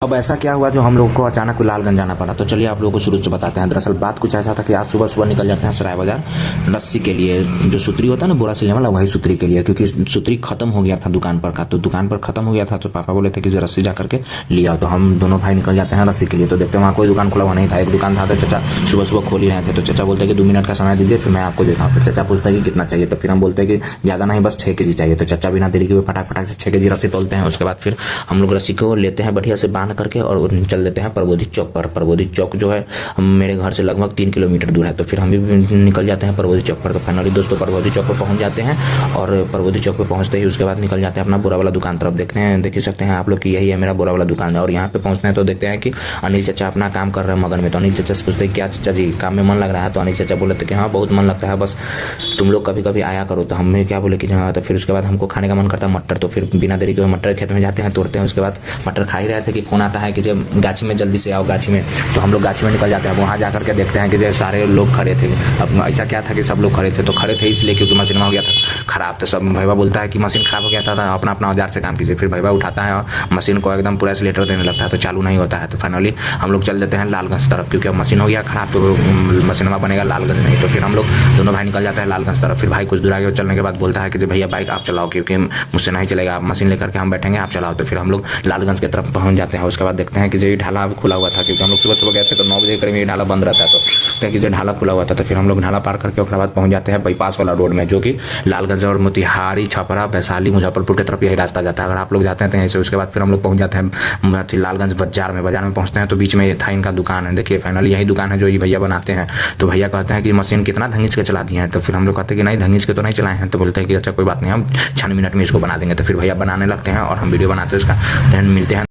अब ऐसा क्या हुआ जो हम लोग को अचानक लालगंज जाना पड़ा, तो चलिए आप लोगों को शुरू से बताते हैं। दरअसल बात कुछ ऐसा था कि आज सुबह सुबह निकल जाते हैं सराय बाजार रस्सी के लिए, जो सूत्री होता है ना बोरा सिलने वाला, वही सूत्री के लिए, क्योंकि सूत्री खत्म हो गया था दुकान पर का। तो दुकान पर खत्म हो गया था तो पापा बोले थे कि जो रस्सी जा करके लिया, तो हम दोनों भाई निकल जाते हैं रस्सी के लिए। तो देखते हैं वहाँ कोई दुकान खुला हुआ नहीं था, एक दुकान था तो चचा सुबह सुबह खोल ही रहे थे। तो चचा बोलते हैं कि 2 मिनट का समय दीजिए फिर मैं आपको देता हूँ। फिर चचा पूछता है कि कितना चाहिए, तो फिर हम बोलते हैं कि ज़्यादा नहीं बस 6 kg चाहिए। तो चचा बिना देरी के फटाक फटाक से 6 kg रस्सी तोलते हैं। उसके बाद फिर हम लोग रस्सी को लेते हैं बढ़िया से बांध करके और चल देते हैं प्रबोधि चौक पर। प्रबोधि चौक जो है मेरे घर से लगभग 3 किलोमीटर दूर है, तो फिर हम भी निकल जाते हैं प्रबोधि चौक पर। तो फाइनली दोस्तों प्रबोधि चौक पर पहुंच जाते हैं और प्रबोधि चौक पर पहुंचते ही उसके बाद निकल जाते हैं अपना बोरा वाला दुकान तरफ। देख ही सकते हैं आप लोग कि यही है मेरा बोरा वाला दुकान है। और यहाँ पे पहुंचते हैं तो देखते हैं कि अनिल चाचा अपना काम कर रहे हैं मगन में। तो अनिल चाचा से पूछते हैं क्या चाचा जी काम में मन लग रहा है? तो अनिल चाचा बोले थे कि हाँ बहुत मन लगता है, बस तुम लोग कभी कभी आया करो। तो हमें क्या बोले कि हाँ। तो फिर उसके बाद हमको खाने का मन करता है मटर, तो फिर बिना देरी के मटर खेत में जाते हैं, तोड़ते हैं। उसके बाद मटर खा ही रहे थे कि फोन आता है कि जब गाछी में जल्दी से आओ गाछी में। तो हम लोग गाछी में निकल जाते हैं। वहाँ जा करके देखते हैं कि जो सारे लोग खड़े थे। अब ऐसा क्या था कि सब लोग खड़े थे, तो खड़े थे इसलिए क्योंकि मशीन हो गया था खराब। तो सब भैया बोलता है कि मशीन खराब हो गया था, अपना अपना औजार से काम कीजिए। फिर भैया उठाता है और मशीन को एकदम पूरा एक्सीलेटर देने लगता है, तो चालू नहीं होता है। तो फाइनली हम लोग चल देते हैं लालगंज तरफ, क्योंकि अब मशीन हो गया खराब तो मशीनमा बनेगा लालगंज नहीं। तो फिर हम लोग दोनों भाई निकल जाते हैं लालगंज तरफ। फिर भाई कुछ दूर आगे चलने के बाद बोलता है कि भैया बाइक आप चलाओ, क्योंकि मुझसे नहीं चलेगा, आप मशीन लेकर के हम बैठेंगे, आप चलाओ। तो फिर हम लोग लालगंज की तरफ पहुंच जाते हैं। उसके बाद देखते हैं कि जो ढाला अभी खुला हुआ था, क्योंकि हम लोग सुबह सुबह गए थे तो 9 बजे करीब ये ढाला बंद रहता है। तो देखते हैं कि जो ढाला खुला हुआ था, तो फिर हम लोग ढाला पार करके उसके बाद पहुंच जाते हैं बाईपास वाला रोड में, जो कि लालगंज और मोतिहारी छपरा वैशाली मुजफ्फरपुर की तरफ यही रास्ता जाता है। अगर आप लोग जाते हैं तो यहीं से। उसके बाद फिर हम लोग पहुंच जाते हैं लालगंज बाजार में। बाजार में पहुंचते हैं तो बीच में था इनका दुकान है। देखिए फाइनली यही दुकान है जो ये भैया बनाते हैं। तो भैया कहते हैं कि मशीन कितना धंगीच के चला दिए हैं? तो फिर हम लोग कहते हैं कि नहीं धंगीच के तो नहीं चलाए हैं। तो बोलते हैं कि अच्छा कोई बात नहीं, हम 6 मिनट में इसको बना देंगे। तो फिर भैया बनाने लगते हैं और हम वीडियो बनाते हैं उसका। देन मिलते हैं।